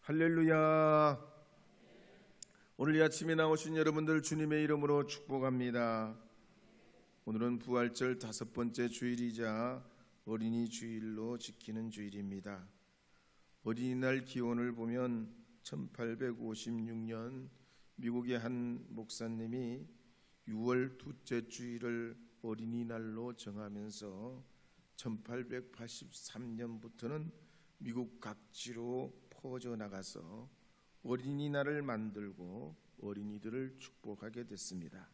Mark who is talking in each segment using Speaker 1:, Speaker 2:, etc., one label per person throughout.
Speaker 1: 할렐루야. 오늘 이 아침에 나오신 여러분들 주님의 이름으로 축복합니다. 오늘은 부활절 5번째 주일이자 어린이 주일로 지키는 주일입니다. 어린이날 기원을 보면 1856년 미국의 한 목사님이 6월 둘째 주일을 어린이날로 정하면서 1883년부터는 미국 각지로 퍼져나가서 어린이날을 만들고 어린이들을 축복하게 됐습니다.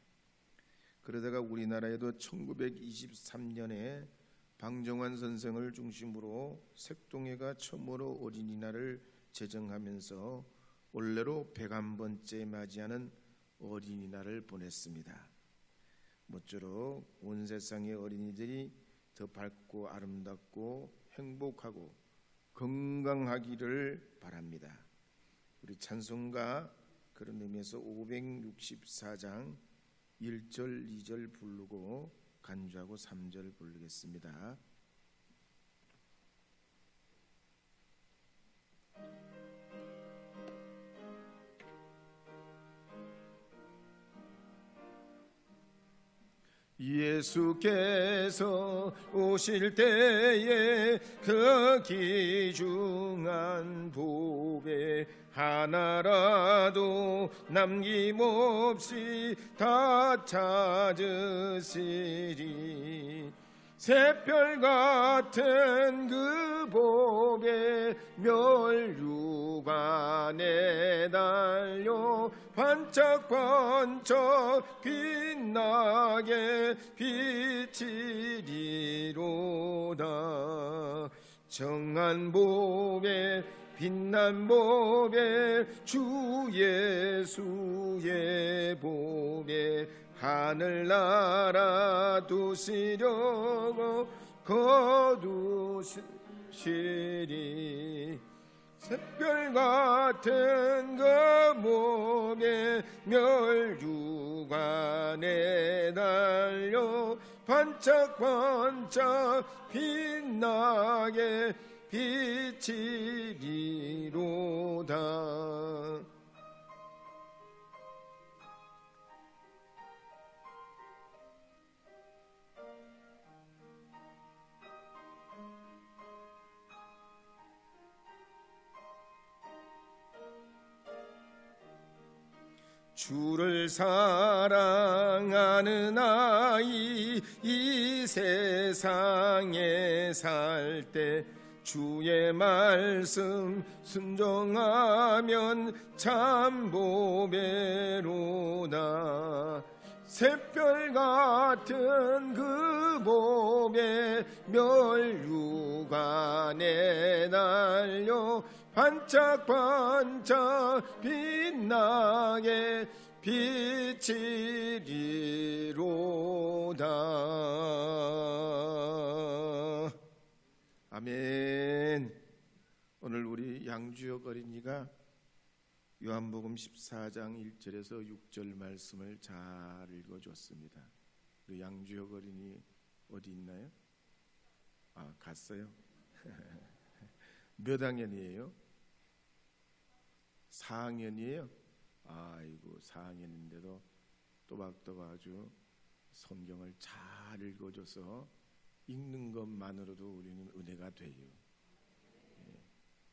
Speaker 1: 그러다가 우리나라에도 1923년에 방정환 선생을 중심으로 색동회가 처음으로 어린이날을 제정하면서 올해로 101번째 맞이하는 어린이날을 보냈습니다. 모쪼록 온 세상의 어린이들이 더 밝고 아름답고 행복하고 건강하기를 바랍니다. 우리 찬송가 그런 의미에서 564장 1절 2절 부르고 간주하고 3절 부르겠습니다. 예수께서 오실 때에 그 귀중한 보배 하나라도 남김없이 다 찾으시리. 새별 같은 그 보배 멸류관에 달려 반짝반짝 빛나게 비치리로다. 정한 보배 빛난 보배 주 예수의 보배 하늘나라 두시려고 거두시리. 샛별 같은 그 몸에 멸류관에 달려 반짝반짝 빛나게 비치리로다. 주를 사랑하는 아이 이 세상에 살 때 주의 말씀 순종하면 참 보배로다. 샛별 같은 그 보배 멸류관에 달려 반짝반짝 빛나게 비치리로다. 아멘. 오늘 우리 양주혁 어린이가 요한복음 14장 1절에서 6절 말씀을 잘 읽어줬습니다. 우리 양주혁 어린이 어디 있나요? 갔어요? 몇 학년이에요? 4학년이에요? 아이고 4학년인데도 또박또박 아주 성경을 잘 읽어줘서 읽는 것만으로도 우리는 은혜가 돼요.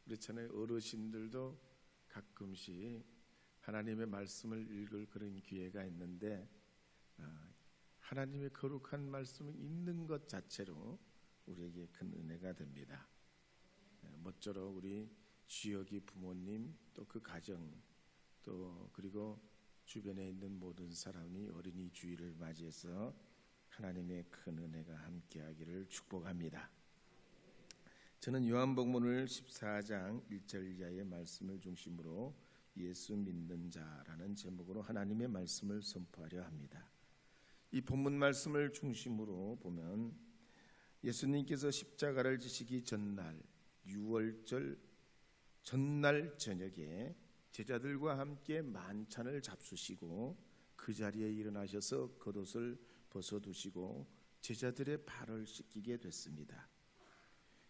Speaker 1: 그렇잖아요. 어르신들도 가끔씩 하나님의 말씀을 읽을 그런 기회가 있는데 하나님의 거룩한 말씀을 읽는 것 자체로 우리에게 큰 은혜가 됩니다. 모쪼록 우리 주혁이 부모님 또 그 가정 또 그리고 주변에 있는 모든 사람이 어린이 주일을 맞이해서 하나님의 큰 은혜가 함께하기를 축복합니다. 저는 요한복음을 14장 1절 이하의 말씀을 중심으로 예수 믿는 자라는 제목으로 하나님의 말씀을 선포하려 합니다. 이 본문 말씀을 중심으로 보면 예수님께서 십자가를 지시기 전날 6월절 전날 저녁에 제자들과 함께 만찬을 잡수시고 그 자리에 일어나셔서 겉옷을 벗어두시고 제자들의 발을 씻기게 됐습니다.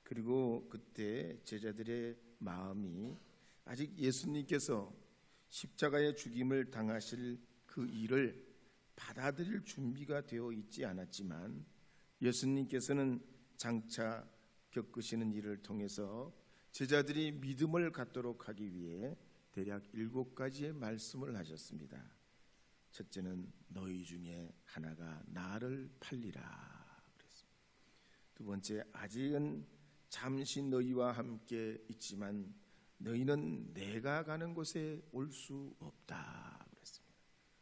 Speaker 1: 그리고 그때 제자들의 마음이 아직 예수님께서 십자가의 죽임을 당하실 그 일을 받아들일 준비가 되어 있지 않았지만 예수님께서는 장차 겪으시는 일을 통해서 제자들이 믿음을 갖도록 하기 위해 대략 7가지의 말씀을 하셨습니다. 첫째는 너희 중에 하나가 나를 팔리라 그랬습니다. 두 번째, 아직은 잠시 너희와 함께 있지만 너희는 내가 가는 곳에 올 수 없다 그랬습니다.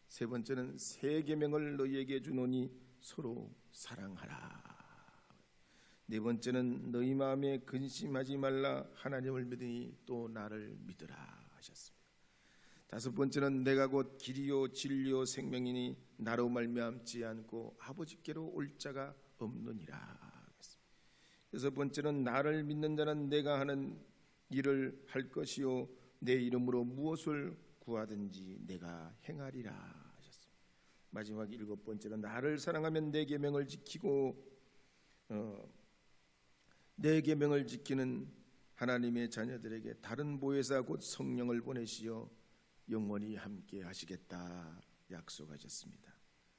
Speaker 1: 세 번째는 새 계명을 너희에게 주노니 서로 사랑하라. 네 번째는 너희 마음에 근심하지 말라. 하나님을 믿으니 또 나를 믿으라 하셨습니다. 다섯 번째는 내가 곧 길이요 진리요 생명이니 나로 말미암지 않고 아버지께로 올 자가 없느니라. 여섯 번째는 나를 믿는 자는 내가 하는 일을 할 것이요 내 이름으로 무엇을 구하든지 내가 행하리라 하셨습니다. 마지막 7번째는 나를 사랑하면 내 계명을 지키고 내 계명을 지키는 하나님의 자녀들에게 다른 보혜사 곧 성령을 보내시어 영원히 함께 하시겠다 약속하셨습니다.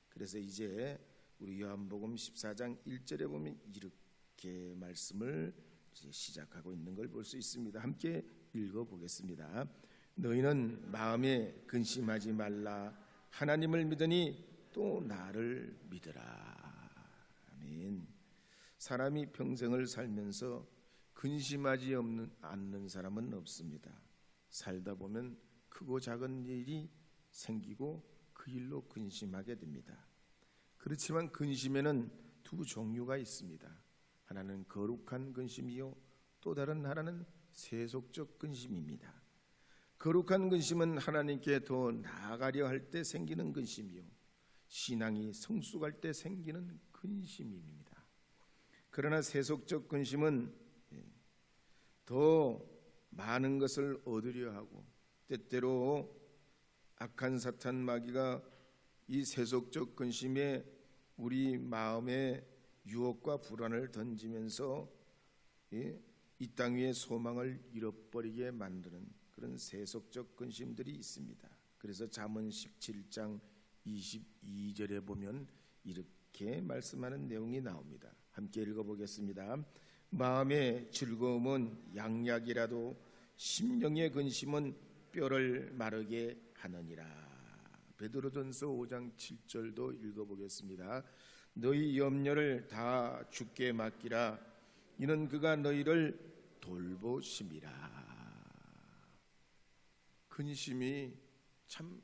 Speaker 1: 그래서 이제 우리 요한복음 14장 1절에 보면 이렇게 말씀을 이제 시작하고 있는 걸 볼 수 있습니다. 함께 읽어보겠습니다. 너희는 마음에 근심하지 말라. 하나님을 믿으니 또 나를 믿으라. 아멘. 사람이 평생을 살면서 근심하지 않는 사람은 없습니다. 살다 보면 크고 작은 일이 생기고 그 일로 근심하게 됩니다. 그렇지만 근심에는 두 종류가 있습니다. 하나는 거룩한 근심이요 또 다른 하나는 세속적 근심입니다. 거룩한 근심은 하나님께 더 나아가려 할 때 생기는 근심이요 신앙이 성숙할 때 생기는 근심입니다. 그러나 세속적 근심은 더 많은 것을 얻으려 하고 때때로 악한 사탄 마귀가 이 세속적 근심에 우리 마음에 유혹과 불안을 던지면서 이 땅 위에 소망을 잃어버리게 만드는 그런 세속적 근심들이 있습니다. 그래서 잠언 17장 22절에 보면 이렇게 말씀하는 내용이 나옵니다. 함께 읽어보겠습니다. 마음의 즐거움은 양약이라도 심령의 근심은 뼈를 마르게 하느니라. 베드로전서 5장 7절도 읽어보겠습니다. 너희 염려를 다 주께 맡기라. 이는 그가 너희를 돌보심이라. 근심이 참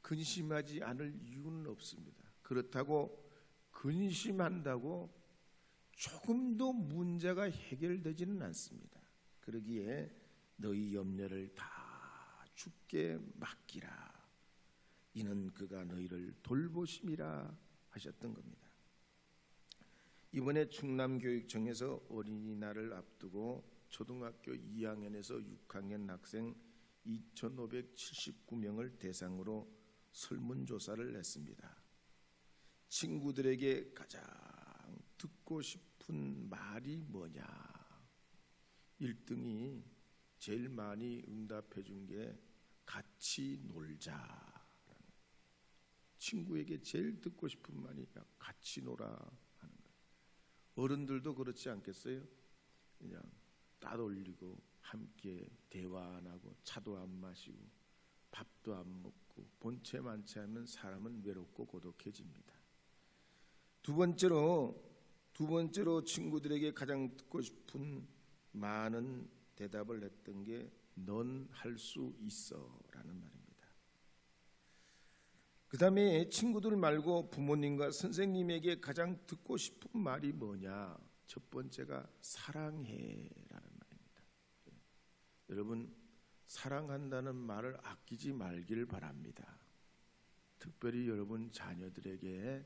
Speaker 1: 근심하지 않을 이유는 없습니다. 그렇다고 근심한다고 조금도 문제가 해결되지는 않습니다. 그러기에 너희 염려를 다 주께 맡기라. 이는 그가 너희를 돌보심이라 하셨던 겁니다. 이번에 충남교육청에서 어린이날을 앞두고 초등학교 2학년에서 6학년 학생 2,579명을 대상으로 설문조사를 했습니다. 친구들에게 가장 듣고 싶은 말이 뭐냐? 1등이 제일 많이 응답해 준 게 같이 놀자. 친구에게 제일 듣고 싶은 말이 같이 놀아 하는 거예요. 어른들도 그렇지 않겠어요? 그냥 따돌리고 함께 대화 안 하고 차도 안 마시고 밥도 안 먹고 본체 많지 않으면 사람은 외롭고 고독해집니다. 두 번째로 친구들에게 가장 듣고 싶은 많은 대답을 했던 게 넌 할 수 있어 라는 말입니다. 그 다음에 친구들 말고 부모님과 선생님에게 가장 듣고 싶은 말이 뭐냐? 첫 번째가 사랑해 라는 말입니다. 여러분, 사랑한다는 말을 아끼지 말길 바랍니다. 특별히 여러분 자녀들에게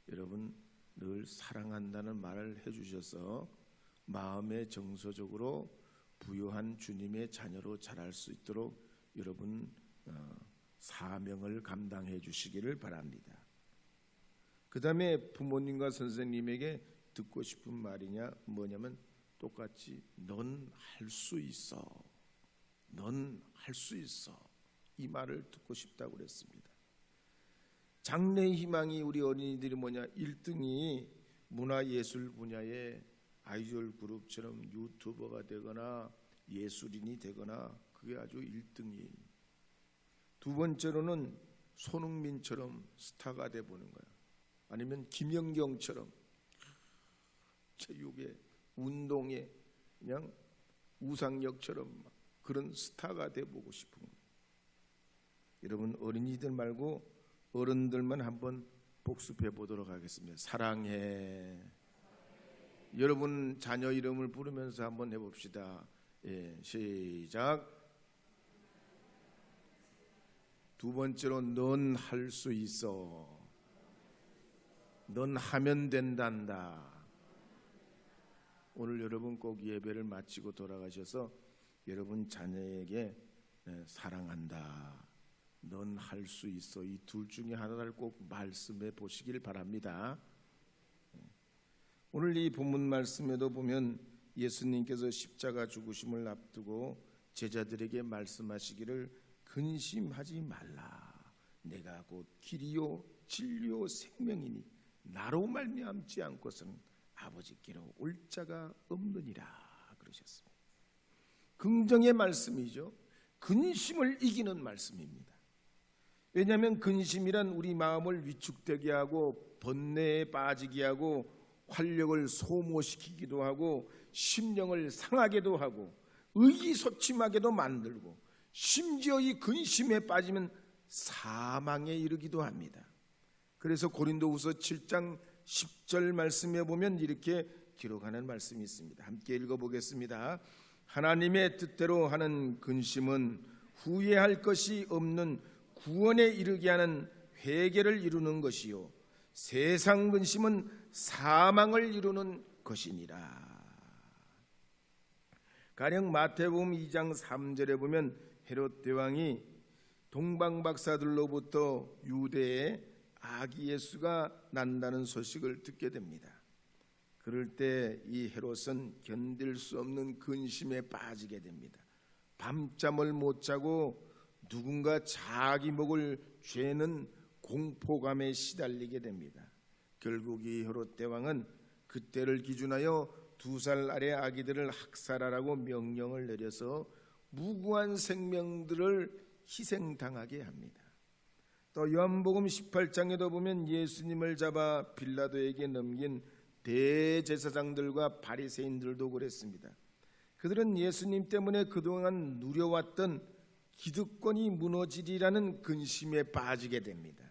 Speaker 1: 여러분 늘 사랑한다는 말을 해주셔서 마음에 정서적으로 부유한 주님의 자녀로 자랄 수 있도록 여러분 사명을 감당해 주시기를 바랍니다. 그 다음에 부모님과 선생님에게 듣고 싶은 말이냐 뭐냐면 똑같이 넌 할 수 있어. 넌 할 수 있어. 이 말을 듣고 싶다고 그랬습니다. 장래의 희망이 우리 어린이들이 뭐냐? 1등이 문화예술 분야의 아이돌 그룹처럼 유튜버가 되거나 예술인이 되거나 그게 아주 1등이에요. 두 번째로는 손흥민처럼 스타가 돼보는 거야. 아니면 김연경처럼 체육에 운동에 그냥 우상역처럼 그런 스타가 돼보고 싶은 거예요. 여러분 어린이들 말고 어른들만 한번 복습해 보도록 하겠습니다. 사랑해. 여러분 자녀 이름을 부르면서 한번 해봅시다. 예, 시작. 두 번째로 넌 할 수 있어. 넌 하면 된단다. 오늘 여러분 꼭 예배를 마치고 돌아가셔서 여러분 자녀에게 사랑한다, 넌 할 수 있어, 이 둘 중에 하나를 꼭 말씀해 보시길 바랍니다. 오늘 이 본문 말씀에도 보면 예수님께서 십자가 죽으심을 앞두고 제자들에게 말씀하시기를 근심하지 말라. 내가 곧 길이요 진리요 생명이니 나로 말미암지 않고서는 아버지께로 올 자가 없느니라 그러셨습니다. 긍정의 말씀이죠. 근심을 이기는 말씀입니다. 왜냐하면 근심이란 우리 마음을 위축되게 하고 번뇌에 빠지게 하고 활력을 소모시키기도 하고 심령을 상하게도 하고 의기소침하게도 만들고 심지어 이 근심에 빠지면 사망에 이르기도 합니다. 그래서 고린도후서 7장 10절 말씀에 보면 이렇게 기록하는 말씀이 있습니다. 함께 읽어보겠습니다. 하나님의 뜻대로 하는 근심은 후회할 것이 없는 구원에 이르게 하는 회개를 이루는 것이요 세상 근심은 사망을 이루는 것이니라. 가령 마태복음 2장 3절에 보면 헤롯 대왕이 동방박사들로부터 유대에 아기 예수가 난다는 소식을 듣게 됩니다. 그럴 때 이 헤롯은 견딜 수 없는 근심에 빠지게 됩니다. 밤잠을 못 자고 누군가 자기 목을 죄는 공포감에 시달리게 됩니다. 결국 이 헤롯 대왕은 그때를 기준하여 2살 아래 아기들을 학살하라고 명령을 내려서 무고한 생명들을 희생당하게 합니다. 또 요한복음 18장에도 보면 예수님을 잡아 빌라도에게 넘긴 대제사장들과 바리새인들도 그랬습니다. 그들은 예수님 때문에 그동안 누려왔던 기득권이 무너지리라는 근심에 빠지게 됩니다.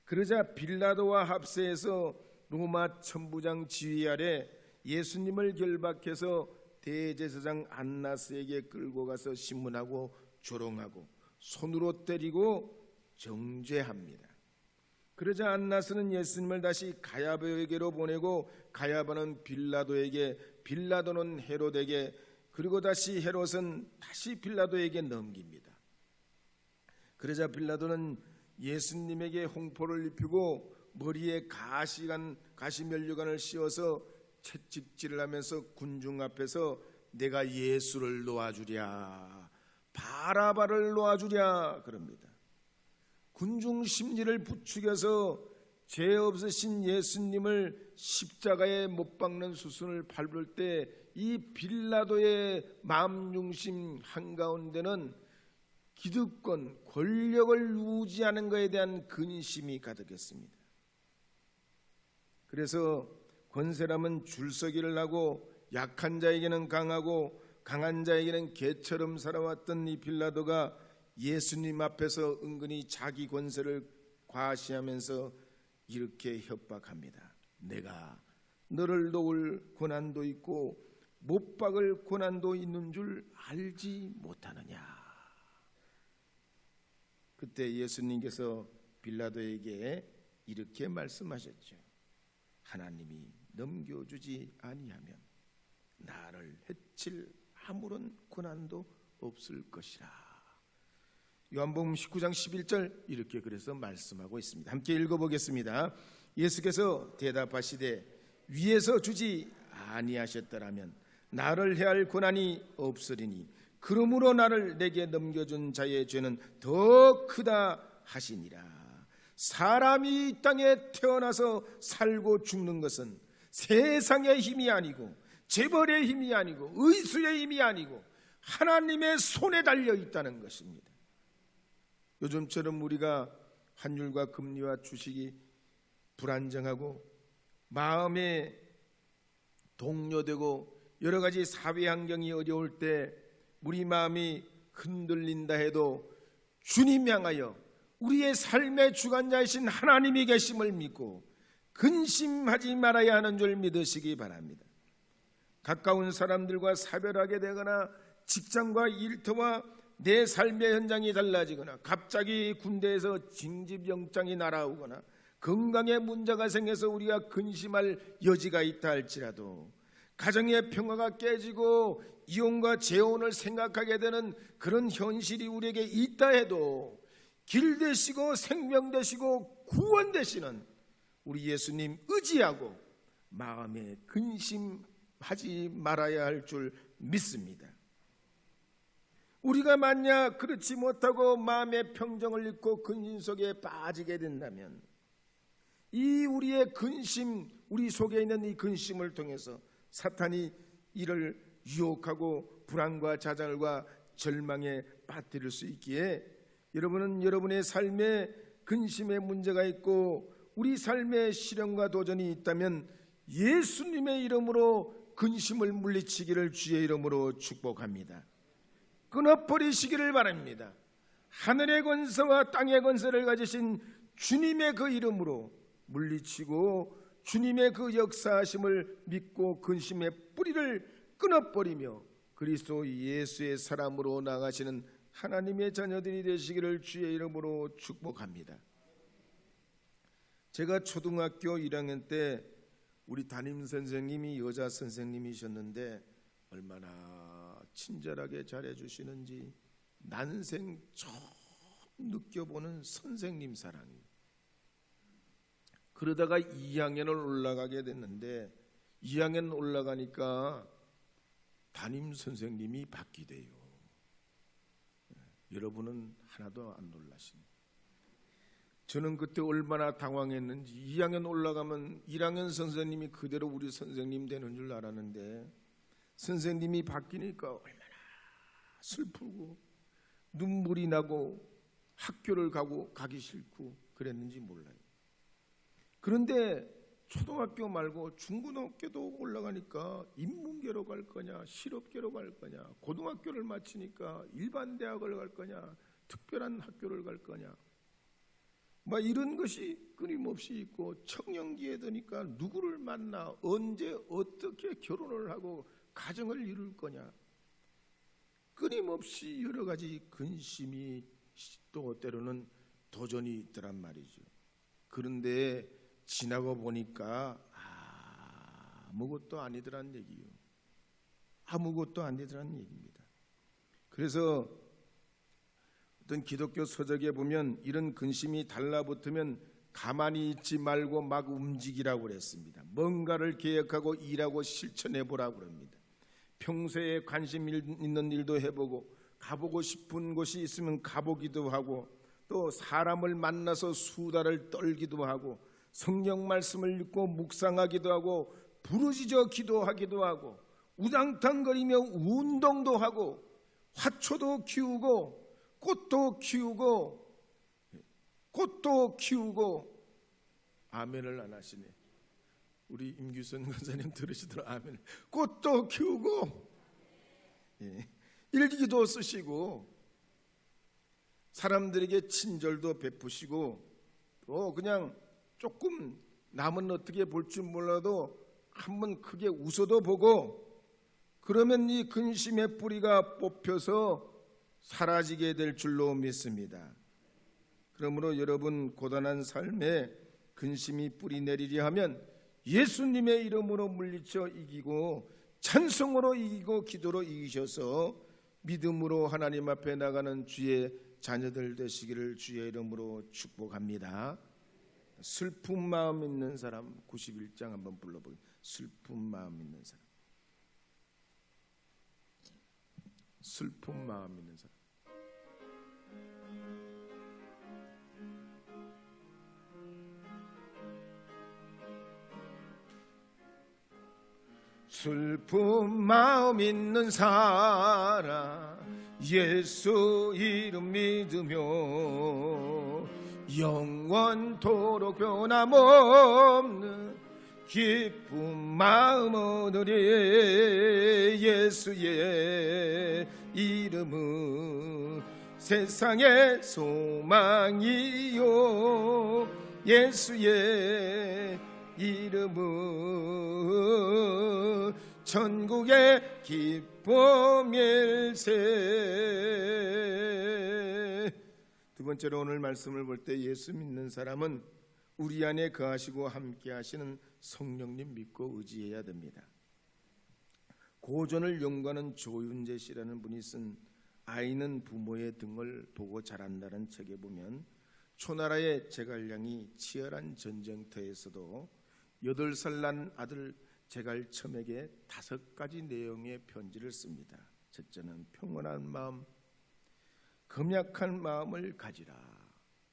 Speaker 1: 그러자 빌라도와 합세해서 로마 천부장 지휘 아래 예수님을 결박해서 대제사장 안나스에게 끌고 가서 신문하고 조롱하고 손으로 때리고 정죄합니다. 그러자 안나스는 예수님을 다시 가야바에게로 보내고 가야바는 빌라도에게, 빌라도는 헤롯에게, 그리고 다시 헤롯은 다시 빌라도에게 넘깁니다. 그러자 빌라도는 예수님에게 홍포를 입히고 머리에 가시면류관을 씌워서 채찍질을 하면서 군중 앞에서 내가 예수를 놓아주랴, 바라바를 놓아주랴 그럽니다. 군중 심리를 부추겨서 죄 없으신 예수님을 십자가에 못 박는 수순을 밟을 때 이 빌라도의 마음 중심 한가운데는 기득권, 권력을 유지하는 것에 대한 근심이 가득했습니다. 그래서 권세람은 줄서기를 하고 약한 자에게는 강하고 강한 자에게는 개처럼 살아왔던 이 빌라도가 예수님 앞에서 은근히 자기 권세를 과시하면서 이렇게 협박합니다. 내가 너를 놓을 권한도 있고 못 박을 권한도 있는 줄 알지 못하느냐. 그때 예수님께서 빌라도에게 이렇게 말씀하셨죠. 하나님이 넘겨주지 아니하면 나를 해칠 아무런 권한도 없을 것이라. 요한복음 19장 11절 이렇게 그래서 말씀하고 있습니다. 함께 읽어보겠습니다. 예수께서 대답하시되 위에서 주지 아니하셨더라면 나를 해할 권한이 없으리니 그러므로 나를 내게 넘겨준 자의 죄는 더 크다 하시니라. 사람이 이 땅에 태어나서 살고 죽는 것은 세상의 힘이 아니고 재벌의 힘이 아니고 의수의 힘이 아니고 하나님의 손에 달려 있다는 것입니다. 요즘처럼 우리가 환율과 금리와 주식이 불안정하고 마음에 동요되고 여러 가지 사회 환경이 어려울 때 우리 마음이 흔들린다 해도 주님 향하여 우리의 삶의 주관자이신 하나님이 계심을 믿고 근심하지 말아야 하는 줄 믿으시기 바랍니다. 가까운 사람들과 사별하게 되거나 직장과 일터와 내 삶의 현장이 달라지거나 갑자기 군대에서 징집영장이 날아오거나 건강에 문제가 생겨서 우리가 근심할 여지가 있다 할지라도 가정의 평화가 깨지고 이혼과 재혼을 생각하게 되는 그런 현실이 우리에게 있다 해도 길 되시고 생명 되시고 구원 되시는 우리 예수님 의지하고 마음에 근심하지 말아야 할 줄 믿습니다. 우리가 만약 그렇지 못하고 마음의 평정을 잃고 근심 속에 빠지게 된다면 이 우리의 근심, 우리 속에 있는 이 근심을 통해서 사탄이 이를 유혹하고 불안과 좌절과 절망에 빠뜨릴 수 있기에 여러분은 여러분의 삶에 근심의 문제가 있고 우리 삶에 시련과 도전이 있다면 예수님의 이름으로 근심을 물리치기를 주의 이름으로 축복합니다. 끊어버리시기를 바랍니다. 하늘의 권세와 땅의 권세를 가지신 주님의 그 이름으로 물리치고 주님의 그 역사하심을 믿고 근심의 뿌리를 끊어버리며 그리스도 예수의 사람으로 나가시는 하나님의 자녀들이 되시기를 주의 이름으로 축복합니다. 제가 초등학교 1학년 때 우리 담임 선생님이 여자 선생님이셨는데 얼마나 친절하게 잘해주시는지 난생 처음 느껴보는 선생님 사랑이. 그러다가 2학년을 올라가게 됐는데 2학년 올라가니까 담임 선생님이 바뀌대요. 여러분은 하나도 안 놀라시네. 저는 그때 얼마나 당황했는지 2학년 올라가면 1학년 선생님이 그대로 우리 선생님 되는 줄 알았는데 선생님이 바뀌니까 얼마나 슬프고 눈물이 나고 학교를 가기 싫고 그랬는지 몰라요. 그런데 초등학교 말고 중고등학교도 올라가니까 인문계로 갈 거냐 실업계로 갈 거냐 고등학교를 마치니까 일반 대학을 갈 거냐 특별한 학교를 갈 거냐 막 이런 것이 끊임없이 있고 청년기에 드니까 누구를 만나 언제 어떻게 결혼을 하고 가정을 이룰 거냐 끊임없이 여러 가지 근심이 또 때로는 도전이 있더란 말이죠. 그런데 지나고 보니까 아무것도 아니더란 얘기요. 아무것도 아니더란 얘기입니다. 그래서 어떤 기독교 서적에 보면 이런 근심이 달라붙으면 가만히 있지 말고 막 움직이라고 그랬습니다. 뭔가를 계획하고 일하고 실천해 보라고 합니다. 평소에 관심 있는 일도 해보고 가보고 싶은 곳이 있으면 가보기도 하고 또 사람을 만나서 수다를 떨기도 하고 성경 말씀을 읽고 묵상하기도 하고 부르짖어 기도하기도 하고 우당탕거리며 운동도 하고 화초도 키우고 꽃도 키우고 아멘을 안 하시네. 우리 임규선 권사님 들으시더라. 아멘. 꽃도 키우고 일기도 쓰시고 사람들에게 친절도 베푸시고 또 그냥 조금 남은 어떻게 볼 줄 몰라도 한번 크게 웃어도 보고 그러면 이 근심의 뿌리가 뽑혀서 사라지게 될 줄로 믿습니다. 그러므로 여러분 고단한 삶에 근심이 뿌리 내리려 하면 예수님의 이름으로 물리쳐 이기고 찬송으로 이기고 기도로 이기셔서 믿음으로 하나님 앞에 나가는 주의 자녀들 되시기를 주의 이름으로 축복합니다. 슬픈 마음 있는 사람 91장 한번 불러보겠습니다. 슬픈 마음 있는 사람. 슬픈 마음 있는 사람. 슬픈 마음 있는 사람 예수 이름 믿으며 영원토록 변함없는 기쁜 마음 얻으리. 예수의 이름은 세상의 소망이요 예수의 이름은 천국의 기쁨일세. 두 번째로 오늘 말씀을 볼 때 예수 믿는 사람은 우리 안에 거하시고 함께 하시는 성령님 믿고 의지해야 됩니다. 고전을 연구하는 조윤재 씨라는 분이 쓴 아이는 부모의 등을 보고 자란다는 책에 보면 초나라의 제갈량이 치열한 전쟁터에서도 8살 난 아들 제갈첨에게 5가지 내용의 편지를 씁니다. 첫째는 평온한 마음, 검약한 마음을 가지라.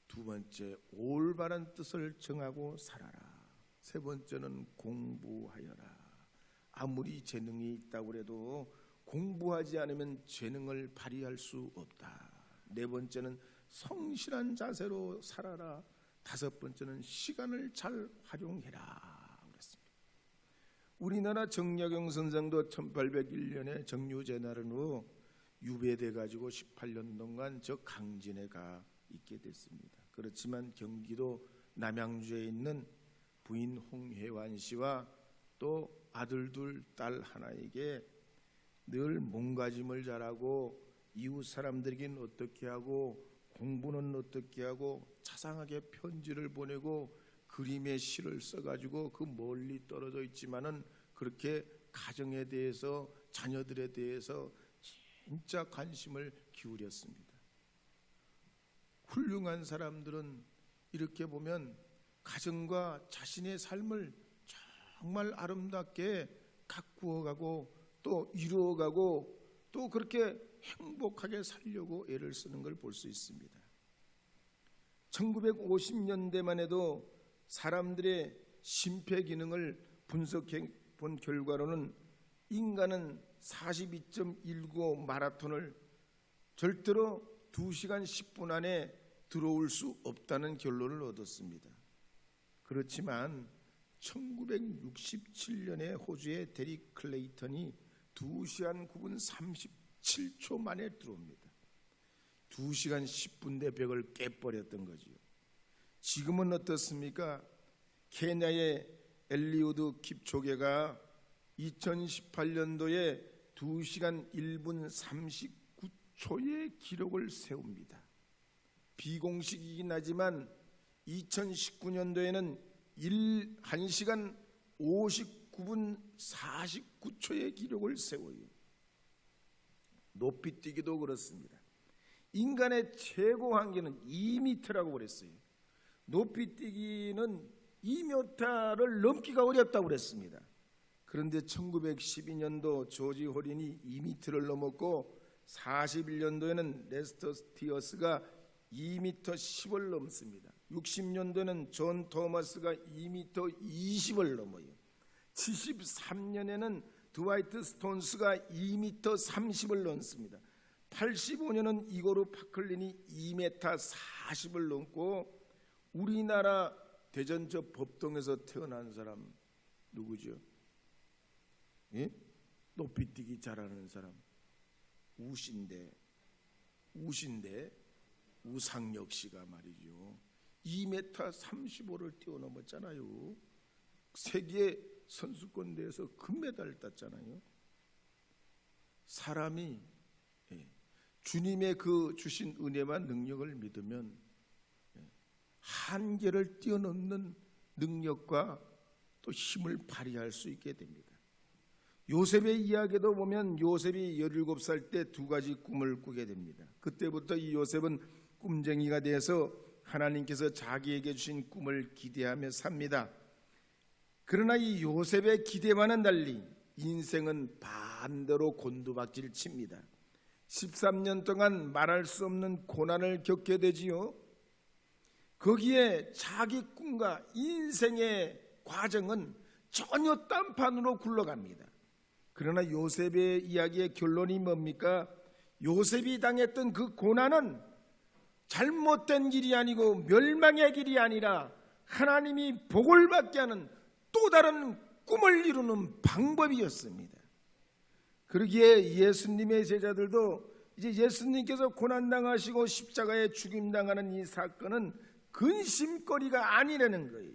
Speaker 1: 두 번째, 올바른 뜻을 정하고 살아라. 세 번째는 공부하여라. 아무리 재능이 있다고 해도 공부하지 않으면 재능을 발휘할 수 없다. 네 번째는 성실한 자세로 살아라. 다섯 번째는 시간을 잘 활용해라. 그랬습니다. 우리나라 정약용 선생도 1801년에 정유재난을 후 유배돼 가지고 18년 동안 저 강진에 가 있게 됐습니다. 그렇지만 경기도 남양주에 있는 부인 홍혜환 씨와 또 아들 둘, 딸 하나에게 늘 몸가짐을 잘하고 이웃 사람들에게는 어떻게 하고 공부는 어떻게 하고 자상하게 편지를 보내고 그림의 시를 써가지고 그 멀리 떨어져 있지만은 그렇게 가정에 대해서 자녀들에 대해서 진짜 관심을 기울였습니다. 훌륭한 사람들은 이렇게 보면 가정과 자신의 삶을 정말 아름답게 가꾸어가고 또 이루어가고 또 그렇게 행복하게 살려고 애를 쓰는 걸 볼 수 있습니다. 1950년대만 해도 사람들의 심폐 기능을 분석해 본 결과로는 인간은 42.195 마라톤을 절대로 2시간 10분 안에 들어올 수 없다는 결론을 얻었습니다. 그렇지만 1967년에 호주의 데릭 클레이턴이 2시간 9분 37초 만에 들어옵니다. 2시간 10분대 벽을 깨버렸던 거지요. 지금은 어떻습니까? 케냐의 엘리우드 킵초게가 2018년도에 2시간 1분 39초의 기록을 세웁니다. 비공식이긴 하지만 2019년도에는 1시간 59분 49초의 기록을 세워요. 높이뛰기도 그렇습니다. 인간의 최고 한계는 2m라고 그랬어요. 높이뛰기는 2m를 넘기가 어렵다고 그랬습니다. 그런데 1912년도 조지 호린이 2m를 넘었고 41년도에는 레스터 스티어스가 2m 10을 넘습니다. 60년도에는 존 토마스가 2m 20을 넘어요. 73년에는 드와이트 스톤스가 2m 30을 넘습니다. 85년은 이고르 파클린이 2m 40을 넘고 우리나라 대전 저 법동에서 태어난 사람 누구죠? 예? 높이뛰기 잘하는 사람 우신대 우상혁 씨가 말이죠. 2m 35를 뛰어넘었잖아요. 세계 선수권대회에서 금메달을 땄잖아요. 사람이 주님의 그 주신 은혜와 능력을 믿으면 한계를 뛰어넘는 능력과 또 힘을 발휘할 수 있게 됩니다. 요셉의 이야기도 보면 요셉이 17살 때 2가지 꿈을 꾸게 됩니다. 그때부터 이 요셉은 꿈쟁이가 되어서 하나님께서 자기에게 주신 꿈을 기대하며 삽니다. 그러나 이 요셉의 기대와는 달리 인생은 반대로 곤두박질 칩니다. 13년 동안 말할 수 없는 고난을 겪게 되지요. 거기에 자기 꿈과 인생의 과정은 전혀 딴판으로 굴러갑니다. 그러나 요셉의 이야기의 결론이 뭡니까? 요셉이 당했던 그 고난은 잘못된 길이 아니고 멸망의 길이 아니라 하나님이 복을 받게 하는 또 다른 꿈을 이루는 방법이었습니다. 그러기에 예수님의 제자들도 이제 예수님께서 고난당하시고 십자가에 죽임당하는 이 사건은 근심거리가 아니라는 거예요.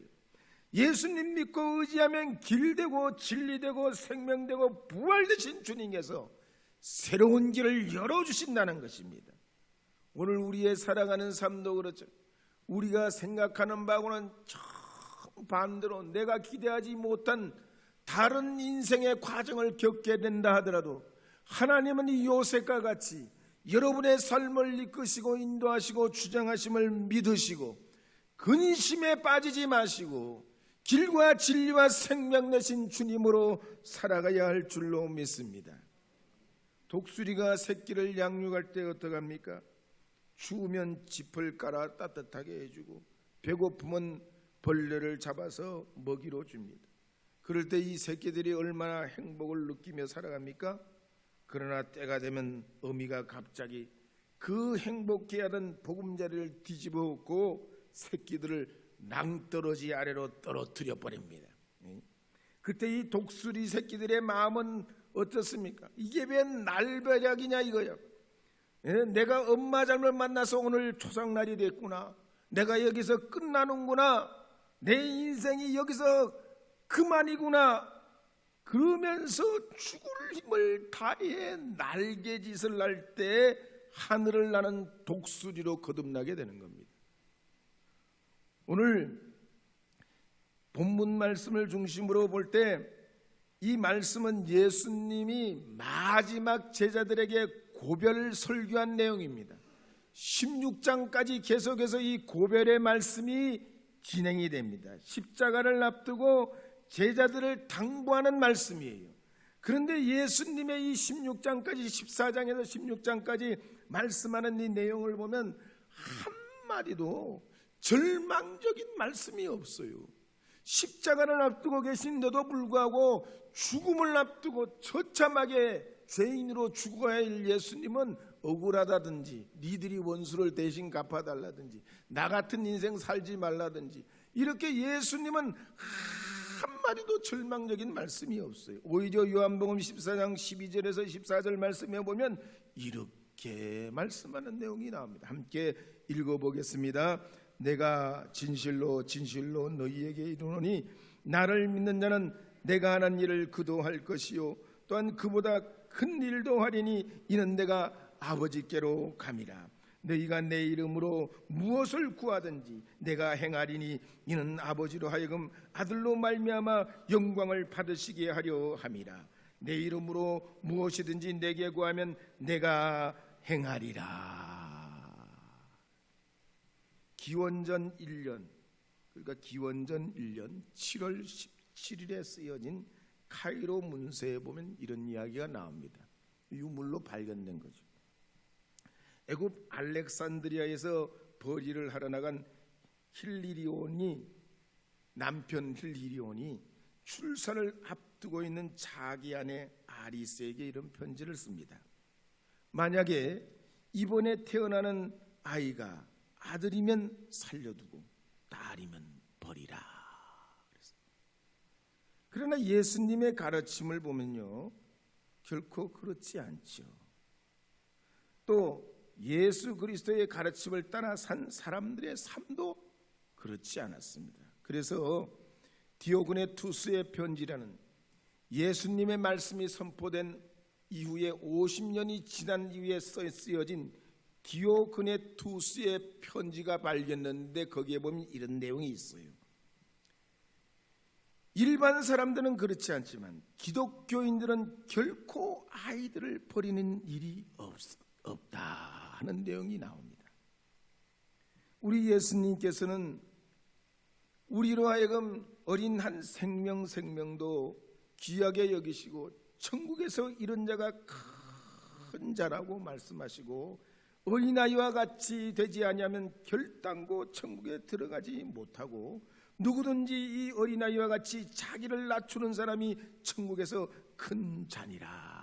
Speaker 1: 예수님 믿고 의지하면 길되고 진리되고 생명되고 부활되신 주님께서 새로운 길을 열어주신다는 것입니다. 오늘 우리의 살아가는 삶도 그렇죠. 우리가 생각하는 바하고는 정반대로 내가 기대하지 못한 다른 인생의 과정을 겪게 된다 하더라도 하나님은 이 요셉과 같이 여러분의 삶을 이끄시고 인도하시고 주장하심을 믿으시고 근심에 빠지지 마시고 길과 진리와 생명 되신 주님으로 살아가야 할 줄로 믿습니다. 독수리가 새끼를 양육할 때 어떡합니까? 추우면 짚을 깔아 따뜻하게 해주고 배고프면 벌레를 잡아서 먹이로 줍니다. 그럴 때 이 새끼들이 얼마나 행복을 느끼며 살아갑니까? 그러나 때가 되면 어미가 갑자기 그 행복해 하던 보금자리를 뒤집어 엎고 새끼들을 낭떠러지 아래로 떨어뜨려 버립니다. 그때 이 독수리 새끼들의 마음은 어떻습니까? 이게 왜 날벼락이냐 이거야. 내가 엄마 잘못 만나서 오늘 초상날이 됐구나. 내가 여기서 끝나는구나. 내 인생이 여기서 그만이구나. 그러면서 죽을 힘을 다해 날개짓을 할 때 하늘을 나는 독수리로 거듭나게 되는 겁니다. 오늘 본문 말씀을 중심으로 볼 때 이 말씀은 예수님이 마지막 제자들에게 고별 설교한 내용입니다. 16장까지 계속해서 이 고별의 말씀이 진행이 됩니다. 십자가를 앞두고 제자들을 당부하는 말씀이에요. 그런데 예수님의 이 16장까지 14장에서 16장까지 말씀하는 이 내용을 보면 한마디도 절망적인 말씀이 없어요. 십자가를 앞두고 계신데도 불구하고 죽음을 앞두고 처참하게 죄인으로 죽어야 할 예수님은 억울하다든지 니들이 원수를 대신 갚아달라든지 나 같은 인생 살지 말라든지 이렇게 예수님은 한마디도 절망적인 말씀이 없어요. 오히려 요한복음 14장 12절에서 14절 말씀에 보면 이렇게 말씀하는 내용이 나옵니다. 함께 읽어보겠습니다. 내가 진실로 진실로 너희에게 이르노니 나를 믿는 자는 내가 하는 일을 그도 할 것이요 또한 그보다 큰 일도 하리니 이는 내가 아버지께로 감이라. 너희가 내 이름으로 무엇을 구하든지 내가 행하리니 이는 아버지로 하여금 아들로 말미암아 영광을 받으시게 하려 함이라. 내 이름으로 무엇이든지 내게 구하면 내가 행하리라. 기원전 1년 그러니까 기원전 1년 7월 17일에 쓰여진 카이로 문서에 보면 이런 이야기가 나옵니다. 유물로 발견된 거죠. 애굽 알렉산드리아에서 벌이를 하러 나간 남편 힐리리온이 출산을 앞두고 있는 자기 아내 아리스에게 이런 편지를 씁니다. 만약에 이번에 태어나는 아이가 아들이면 살려두고 딸이면 버리라. 그러나 예수님의 가르침을 보면요 결코 그렇지 않죠. 또 예수 그리스도의 가르침을 따라 산 사람들의 삶도 그렇지 않았습니다. 그래서 디오그네투스의 편지라는 예수님의 말씀이 선포된 이후에 50년이 지난 이후에 쓰여진 디오그네투스의 편지가 발견됐는데 거기에 보면 이런 내용이 있어요. 일반 사람들은 그렇지 않지만 기독교인들은 결코 아이들을 버리는 일이 없다 하는 내용이 나옵니다. 우리 예수님께서는 우리로 하여금 어린 한 생명도 귀하게 여기시고 천국에서 이런 자가 큰 자라고 말씀하시고 어린아이와 같이 되지 아니하면 결단코 천국에 들어가지 못하고 누구든지 이 어린아이와 같이 자기를 낮추는 사람이 천국에서 큰 자니라.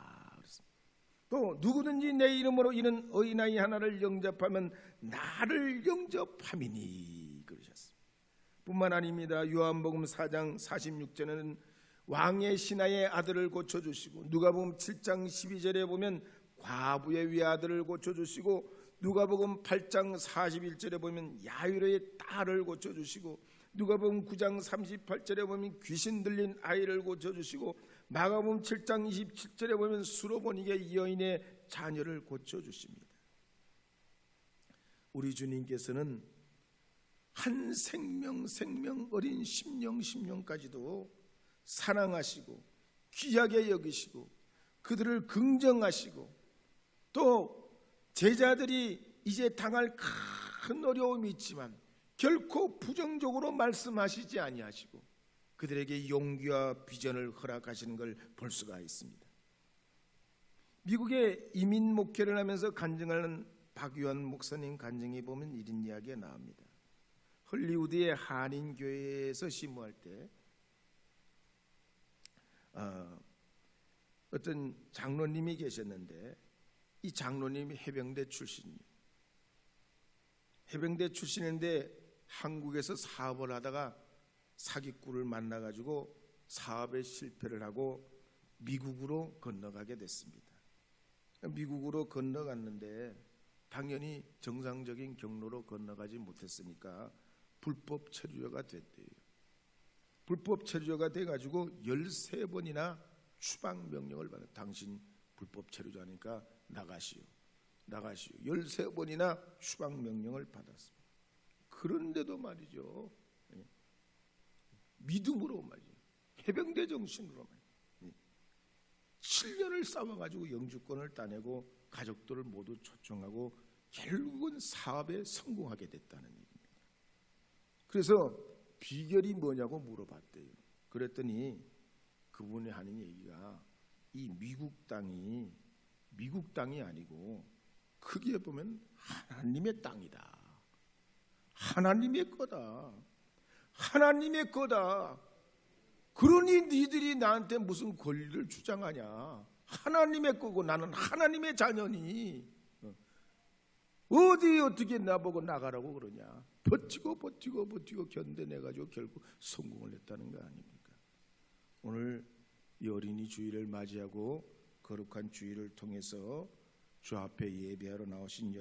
Speaker 1: 또 누구든지 내 이름으로 이는 어린아이 하나를 영접하면 나를 영접함이니 그러셨습니다. 뿐만 아닙니다. 요한복음 4장 46절에는 왕의 신하의 아들을 고쳐주시고 누가복음 7장 12절에 보면 과부의 외아들을 고쳐주시고 누가복음 8장 41절에 보면 야이로의 딸을 고쳐주시고 누가복음 9장 38절에 보면 귀신 들린 아이를 고쳐주시고 마가복음 7장 27절에 보면 수로보니게 여인의 자녀를 고쳐주십니다. 우리 주님께서는 한 생명 어린 심령까지도 사랑하시고 귀하게 여기시고 그들을 긍정하시고 또 제자들이 이제 당할 큰 어려움이 있지만 결코 부정적으로 말씀하시지 아니하시고 그들에게 용기와 비전을 허락하시는 걸 볼 수가 있습니다. 미국에 이민 목회를 하면서 간증하는 박유한 목사님 간증에 보면 이런 이야기가 나옵니다. 헐리우드의 한인교회에서 심호할 때 어떤 장로님이 계셨는데 이 장로님이 해병대 출신이에요. 해병대 출신인데 한국에서 사업을 하다가 사기꾼을 만나가지고 사업에 실패를 하고 미국으로 건너가게 됐습니다. 미국으로 건너갔는데 당연히 정상적인 경로로 건너가지 못했으니까 불법 체류자가 됐대요. 불법 체류자가 돼가지고 13번이나 추방 명령을 받아. 당신 불법 체류자니까 나가시오. 13번이나 추방 명령을 받았습니다. 그런데도 말이죠, 믿음으로 말이죠, 해병대 정신으로 말이죠, 7년을 싸워가지고 영주권을 따내고 가족들을 모두 초청하고 결국은 사업에 성공하게 됐다는 얘기입니다. 그래서 비결이 뭐냐고 물어봤대요. 그랬더니 그분이 하는 얘기가 이 미국 땅이 아니고 크게 보면 하나님의 땅이다. 하나님의 거다. 하나님의 거다. 그러니 니들이 나한테 무슨 권리를 주장하냐. 하나님의 거고 나는 하나님의 자녀니 어떻게 나보고 나가라고 그러냐. 버티고 견뎌내가지고 결국 성공을 했다는 거 아닙니까? 오늘 이 어린이 주일을 맞이하고 거룩한 주일을 통해서 주 앞에 예배하러 나오신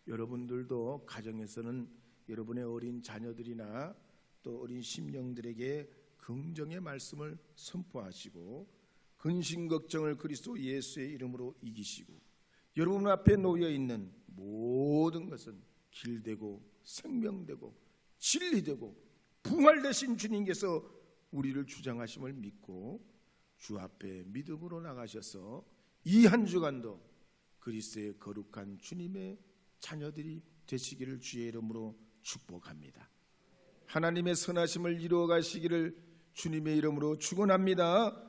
Speaker 1: 여러분들도 가정에서는 여러분의 어린 자녀들이나 또 어린 심령들에게 긍정의 말씀을 선포하시고 근심 걱정을 그리스도 예수의 이름으로 이기시고 여러분 앞에 놓여 있는 모든 것은 길되고 생명되고 진리되고 부활되신 주님께서 우리를 주장하심을 믿고 주 앞에 믿음으로 나가셔서 이 한 주간도 그리스도의 거룩한 주님의 자녀들이 되시기를 주의 이름으로 축복합니다. 하나님의 선하심을 이루어 가시기를 주님의 이름으로 축원합니다.